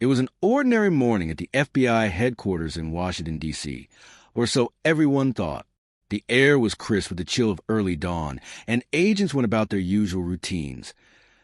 It was an ordinary morning at the FBI headquarters in Washington, D.C., or so everyone thought. The air was crisp with the chill of early dawn, and agents went about their usual routines,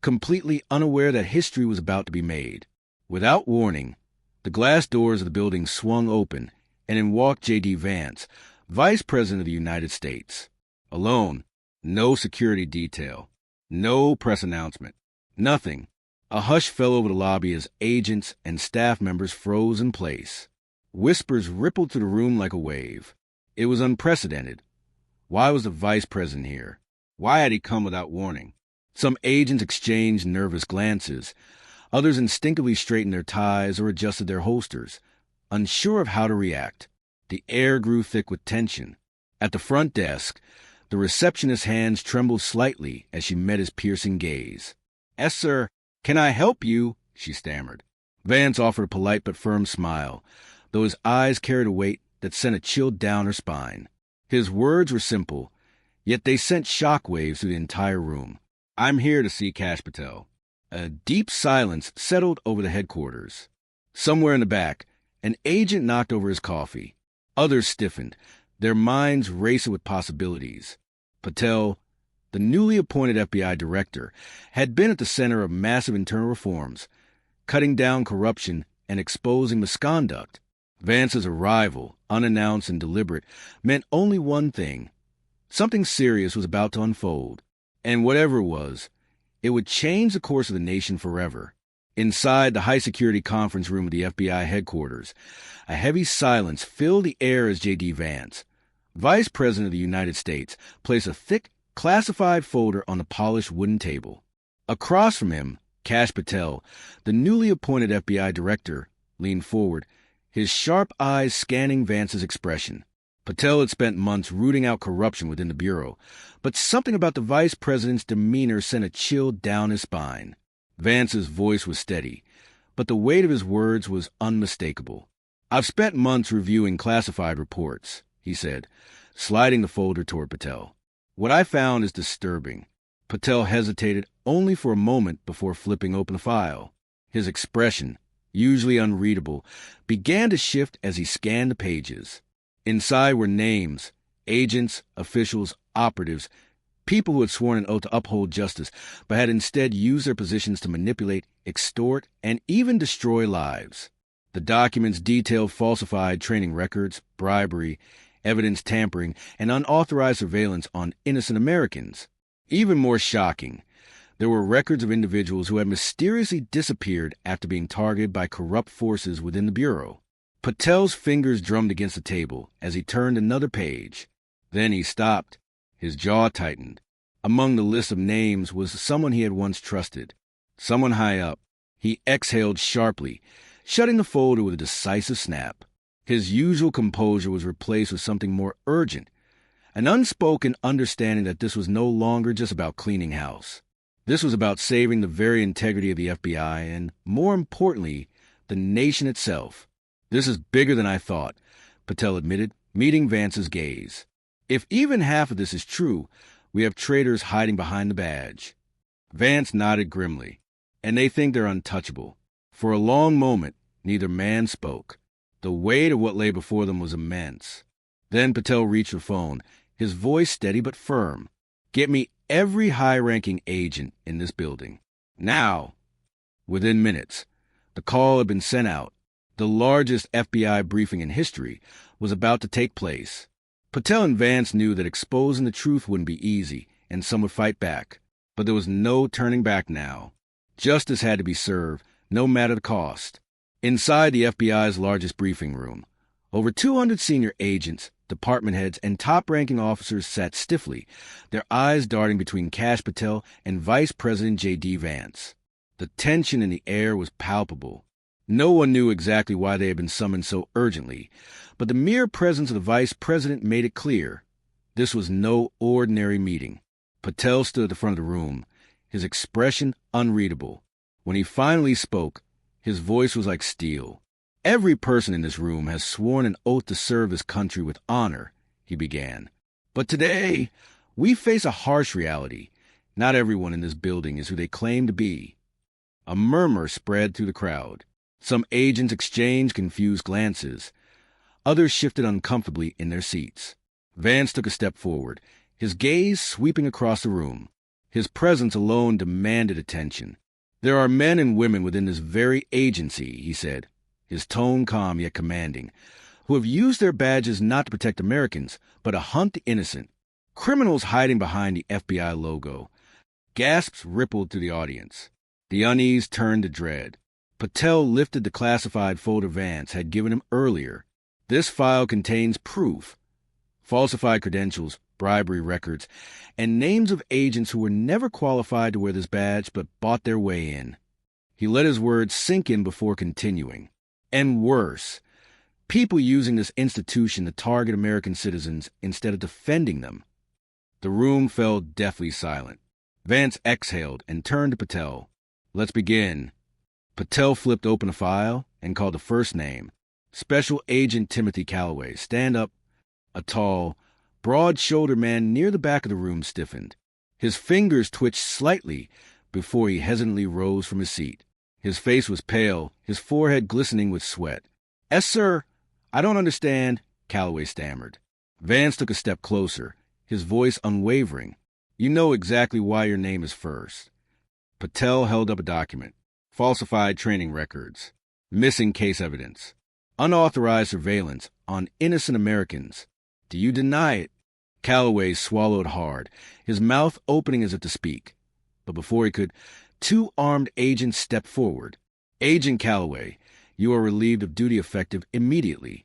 completely unaware that history was about to be made. Without warning, the glass doors of the building swung open, and in walked JD Vance, Vice President of the United States. Alone, no security detail, no press announcement, nothing. A hush fell over the lobby as agents and staff members froze in place. Whispers rippled through the room like a wave. It was unprecedented. Why was the vice president here? Why had he come without warning? Some agents exchanged nervous glances. Others instinctively straightened their ties or adjusted their holsters, unsure of how to react. The air grew thick with tension. At the front desk, the receptionist's hands trembled slightly as she met his piercing gaze. "Yes, sir. Can I help you?" she stammered. Vance offered a polite but firm smile, though his eyes carried a weight that sent a chill down her spine. His words were simple, yet they sent shockwaves through the entire room. "I'm here to see Kash Patel." A deep silence settled over the headquarters. Somewhere in the back, an agent knocked over his coffee. Others stiffened, their minds racing with possibilities. Patel, the newly appointed FBI director, had been at the center of massive internal reforms, cutting down corruption and exposing misconduct. Vance's arrival, unannounced and deliberate, meant only one thing. Something serious was about to unfold, and whatever it was, it would change the course of the nation forever. Inside the high-security conference room of the FBI headquarters, a heavy silence filled the air as JD Vance, Vice President of the United States, placed a thick, classified folder on the polished wooden table. Across from him, Kash Patel, the newly appointed FBI director, leaned forward, his sharp eyes scanning Vance's expression. Patel had spent months rooting out corruption within the Bureau, but something about the vice president's demeanor sent a chill down his spine. Vance's voice was steady, but the weight of his words was unmistakable. "I've spent months reviewing classified reports," he said, sliding the folder toward Patel. "What I found is disturbing." Patel hesitated only for a moment before flipping open the file. His expression, usually unreadable, began to shift as he scanned the pages. Inside were names, agents, officials, operatives, people who had sworn an oath to uphold justice, but had instead used their positions to manipulate, extort, and even destroy lives. The documents detailed falsified training records, bribery, evidence tampering, and unauthorized surveillance on innocent Americans. Even more shocking, there were records of individuals who had mysteriously disappeared after being targeted by corrupt forces within the Bureau. Patel's fingers drummed against the table as he turned another page. Then he stopped. His jaw tightened. Among the list of names was someone he had once trusted, someone high up. He exhaled sharply, shutting the folder with a decisive snap. His usual composure was replaced with something more urgent, an unspoken understanding that this was no longer just about cleaning house. This was about saving the very integrity of the FBI and, more importantly, the nation itself. "This is bigger than I thought," Patel admitted, meeting Vance's gaze. "If even half of this is true, we have traitors hiding behind the badge." Vance nodded grimly. "And they think they're untouchable." For a long moment, neither man spoke. The weight of what lay before them was immense. Then Patel reached the phone, his voice steady but firm. "Get me every high-ranking agent in this building. Now!" Within minutes, the call had been sent out. The largest FBI briefing in history was about to take place. Patel and Vance knew that exposing the truth wouldn't be easy, and some would fight back. But there was no turning back now. Justice had to be served, no matter the cost. Inside the FBI's largest briefing room, over 200 senior agents, department heads, and top-ranking officers sat stiffly, their eyes darting between Kash Patel and Vice President JD Vance. The tension in the air was palpable. No one knew exactly why they had been summoned so urgently, but the mere presence of the vice president made it clear. This was no ordinary meeting. Patel stood at the front of the room, his expression unreadable. When he finally spoke, his voice was like steel. "Every person in this room has sworn an oath to serve his country with honor," he began. "But today, we face a harsh reality. Not everyone in this building is who they claim to be." A murmur spread through the crowd. Some agents exchanged confused glances. Others shifted uncomfortably in their seats. Vance took a step forward, his gaze sweeping across the room. His presence alone demanded attention. "There are men and women within this very agency," he said, his tone calm yet commanding, "who have used their badges not to protect Americans, but to hunt the innocent. Criminals hiding behind the FBI logo." Gasps rippled through the audience. The unease turned to dread. Patel lifted the classified folder Vance had given him earlier. "This file contains proof. Falsified credentials, bribery records, and names of agents who were never qualified to wear this badge but bought their way in." He let his words sink in before continuing. "And worse, people using this institution to target American citizens instead of defending them." The room fell deathly silent. Vance exhaled and turned to Patel. "Let's begin." Patel flipped open a file and called the first name. Special Agent Timothy Calloway. "Stand up." A tall, broad-shouldered man near the back of the room stiffened. His fingers twitched slightly before he hesitantly rose from his seat. His face was pale, his forehead glistening with sweat. "Yes, sir. I don't understand," Calloway stammered. Vance took a step closer, his voice unwavering. "You know exactly why your name is first." Patel held up a document. "Falsified training records. Missing case evidence. Unauthorized surveillance on innocent Americans. Do you deny it?" Calloway swallowed hard, his mouth opening as if to speak. But before he could, two armed agents stepped forward. "Agent Calloway, you are relieved of duty effective immediately."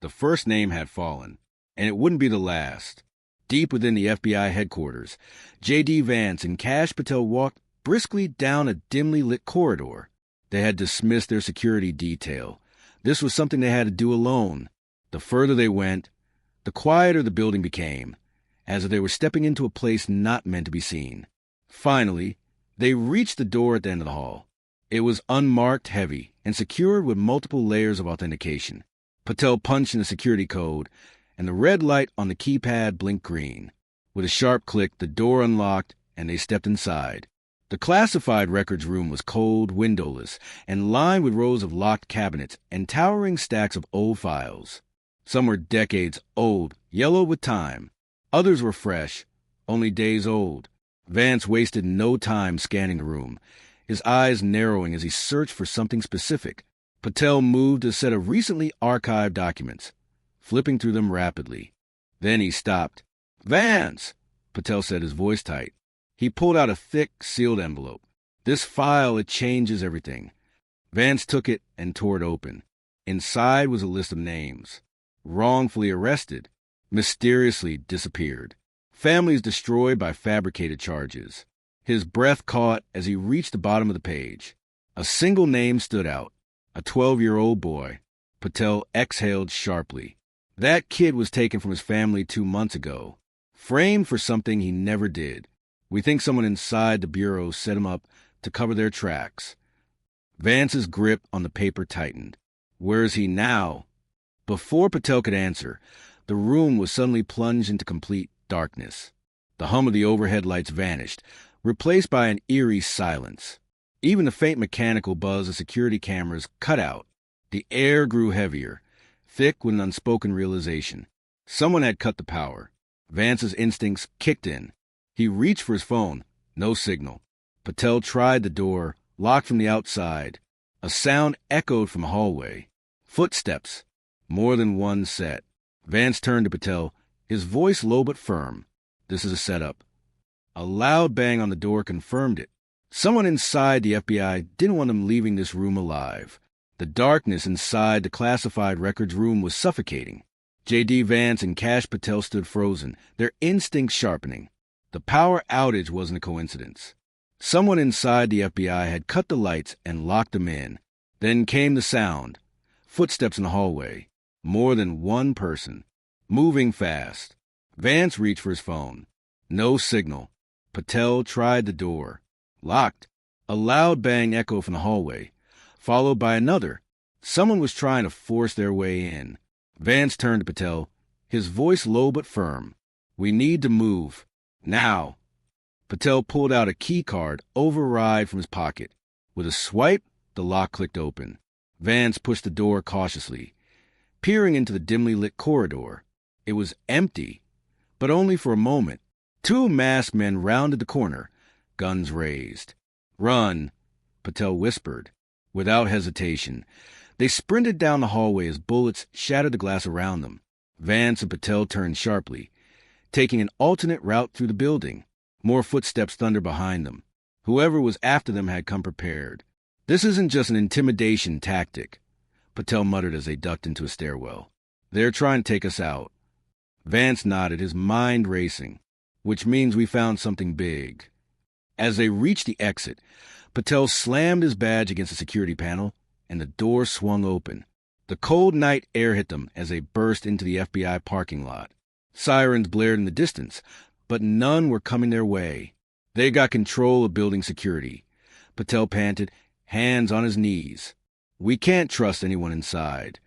The first name had fallen, and it wouldn't be the last. Deep within the FBI headquarters, JD Vance and Cash Patel walked briskly down a dimly lit corridor. They had dismissed their security detail. This was something they had to do alone. The further they went, the quieter the building became, as if they were stepping into a place not meant to be seen. Finally, they reached the door at the end of the hall. It was unmarked, heavy, and secured with multiple layers of authentication. Patel punched in the security code, and the red light on the keypad blinked green. With a sharp click, the door unlocked, and they stepped inside. The classified records room was cold, windowless, and lined with rows of locked cabinets and towering stacks of old files. Some were decades old, yellowed with time. Others were fresh, only days old. Vance wasted no time scanning the room, his eyes narrowing as he searched for something specific. Patel moved to a set of recently archived documents, flipping through them rapidly. Then he stopped. "Vance!" Patel said, his voice tight. He pulled out a thick, sealed envelope. "This file, it changes everything." Vance took it and tore it open. Inside was a list of names. Wrongfully arrested, mysteriously disappeared. Families destroyed by fabricated charges. His breath caught as he reached the bottom of the page. A single name stood out. A 12-year-old boy. Patel exhaled sharply. That kid was taken from his family 2 months ago, framed for something he never did. We think someone inside the bureau set him up to cover their tracks. Vance's grip on the paper tightened. Where is he now? Before Patel could answer, the room was suddenly plunged into complete darkness. The hum of the overhead lights vanished, replaced by an eerie silence. Even the faint mechanical buzz of security cameras cut out. The air grew heavier, thick with an unspoken realization. Someone had cut the power. Vance's instincts kicked in. He reached for his phone. No signal. Patel tried the door, locked from the outside. A sound echoed from the hallway. Footsteps. More than one set. Vance turned to Patel, his voice low but firm. "This is a setup." A loud bang on the door confirmed it. Someone inside the FBI didn't want him leaving this room alive. The darkness inside the classified records room was suffocating. JD Vance and Cash Patel stood frozen, their instincts sharpening. The power outage wasn't a coincidence. Someone inside the FBI had cut the lights and locked them in. Then came the sound. Footsteps in the hallway. More than one person. Moving fast. Vance reached for his phone. No signal. Patel tried the door. Locked. A loud bang echoed from the hallway, followed by another. Someone was trying to force their way in. Vance turned to Patel, his voice low but firm. "We need to move. Now." Patel pulled out a key card override from his pocket. With a swipe, the lock clicked open. Vance pushed the door cautiously, peering into the dimly lit corridor. It was empty, but only for a moment. Two masked men rounded the corner, guns raised. "Run," Patel whispered. Without hesitation, they sprinted down the hallway as bullets shattered the glass around them. Vance and Patel turned sharply, taking an alternate route through the building. More footsteps thundered behind them. Whoever was after them had come prepared. "This isn't just an intimidation tactic," Patel muttered as they ducked into a stairwell. "They're trying to take us out." Vance nodded, his mind racing. "Which means we found something big." As they reached the exit, Patel slammed his badge against the security panel, and the door swung open. The cold night air hit them as they burst into the FBI parking lot. Sirens blared in the distance, but none were coming their way. They got control of building security. Patel panted, hands on his knees. "We can't trust anyone inside."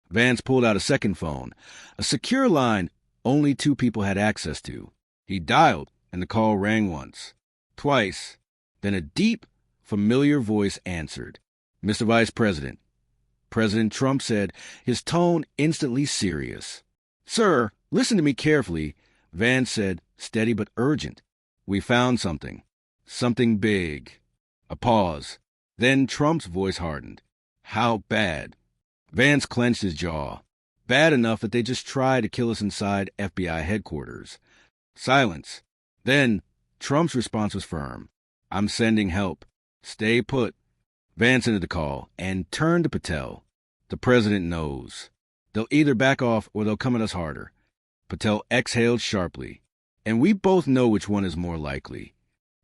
Vance pulled out a second phone, a secure line only two people had access to. He dialed, and the call rang once, twice. Then a deep, familiar voice answered. "Mr. Vice President." President Trump said, his tone instantly serious. "Sir, listen to me carefully," Vance said, steady but urgent. "We found something. Something big." A pause. Then Trump's voice hardened. "How bad?" Vance clenched his jaw. "Bad enough that they just tried to kill us inside FBI headquarters." Silence. Then Trump's response was firm. "I'm sending help. Stay put." Vance ended the call and turned to Patel. "The president knows. They'll either back off or they'll come at us harder." Patel exhaled sharply. "And we both know which one is more likely."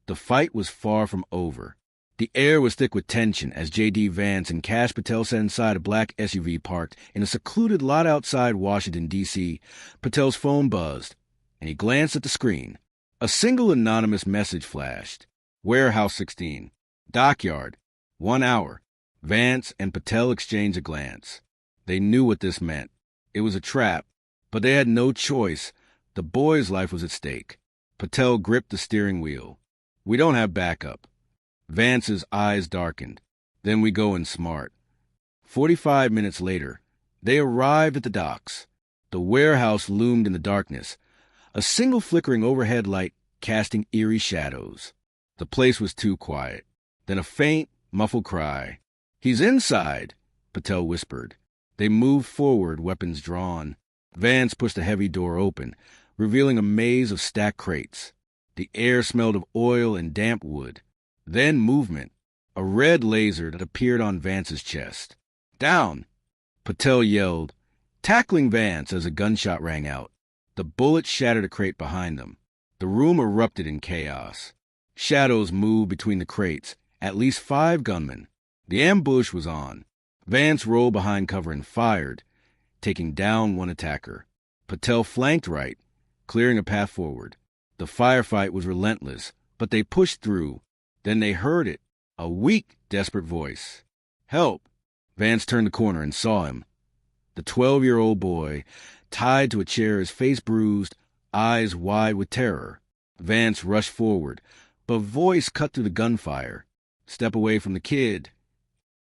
The fight was far from over. The air was thick with tension as JD Vance and Cash Patel sat inside a black SUV parked in a secluded lot outside Washington, D.C. Patel's phone buzzed, and he glanced at the screen. A single anonymous message flashed. "Warehouse 16. Dockyard. 1 hour." Vance and Patel exchanged a glance. They knew what this meant. It was a trap, but they had no choice. The boy's life was at stake. Patel gripped the steering wheel. "We don't have backup." Vance's eyes darkened. "Then we go in smart." 45 minutes later, they arrived at the docks. The warehouse loomed in the darkness, a single flickering overhead light casting eerie shadows. The place was too quiet. Then a faint, muffled cry. "He's inside," Patel whispered. They moved forward, weapons drawn. Vance pushed the heavy door open, revealing a maze of stacked crates. The air smelled of oil and damp wood. Then movement, a red laser that appeared on Vance's chest. "Down!" Patel yelled, tackling Vance as a gunshot rang out. The bullet shattered a crate behind them. The room erupted in chaos. Shadows moved between the crates, at least 5 gunmen. The ambush was on. Vance rolled behind cover and fired, taking down one attacker. Patel flanked right, clearing a path forward. The firefight was relentless, but they pushed through. Then they heard it, a weak, desperate voice. "Help!" Vance turned the corner and saw him. The 12-year-old boy, tied to a chair, his face bruised, eyes wide with terror. Vance rushed forward, but voice cut through the gunfire. "Step away from the kid."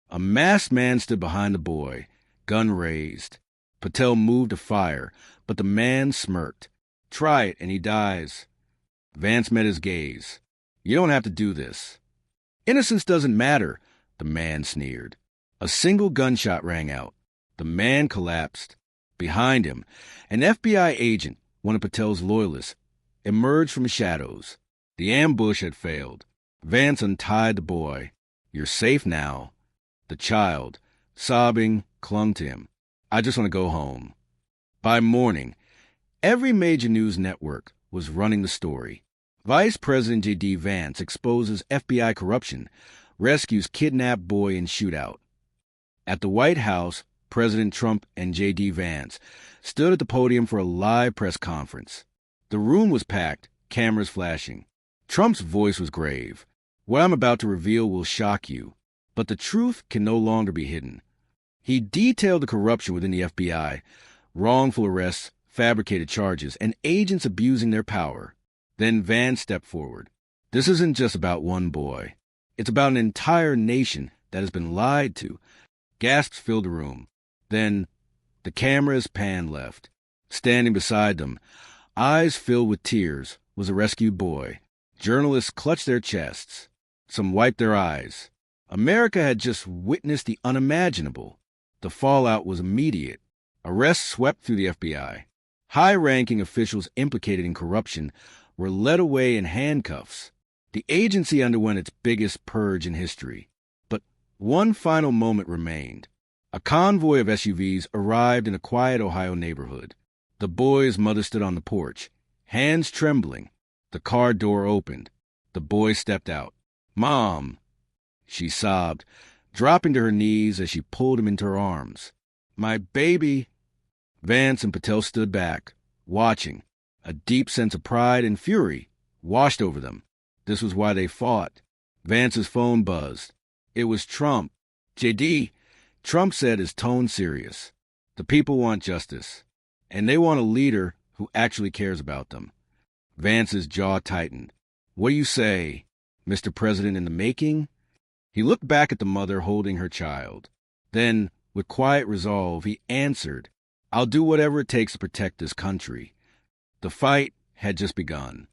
A masked man stood behind the boy, gun raised. Patel moved to fire, but the man smirked. "Try it and he dies." Vance met his gaze. "You don't have to do this." "Innocence doesn't matter," the man sneered. A single gunshot rang out. The man collapsed. Behind him, an FBI agent, one of Patel's loyalists, emerged from the shadows. The ambush had failed. Vance untied the boy. "You're safe now." The child, sobbing, clung to him. "I just want to go home." By morning, every major news network was running the story. Vice President JD Vance exposes FBI corruption, rescues kidnapped boy in shootout. At the White House, President Trump and JD Vance stood at the podium for a live press conference. The room was packed, cameras flashing. Trump's voice was grave. "What I'm about to reveal will shock you, but the truth can no longer be hidden." He detailed the corruption within the FBI, wrongful arrests, fabricated charges, and agents abusing their power. Then Vance stepped forward. "This isn't just about one boy. It's about an entire nation that has been lied to, Gasps filled the room. Then the cameras panned left. Standing beside them, eyes filled with tears, was a rescued boy. Journalists clutched their chests. Some wiped their eyes. America had just witnessed the unimaginable. The fallout was immediate. Arrests swept through the FBI. High-ranking officials implicated in corruption were led away in handcuffs. The agency underwent its biggest purge in history. But one final moment remained. A convoy of SUVs arrived in a quiet Ohio neighborhood. The boy's mother stood on the porch, hands trembling. The car door opened. The boy stepped out. "Mom!" She sobbed, dropping to her knees as she pulled him into her arms. "My baby!" Vance and Patel stood back, watching. A deep sense of pride and fury washed over them. This was why they fought. Vance's phone buzzed. It was Trump. "JD," Trump said, his tone serious. "The people want justice, and they want a leader who actually cares about them." Vance's jaw tightened. "What do you say, Mr. President in the making?" He looked back at the mother holding her child. Then, with quiet resolve, he answered, "I'll do whatever it takes to protect this country." The fight had just begun.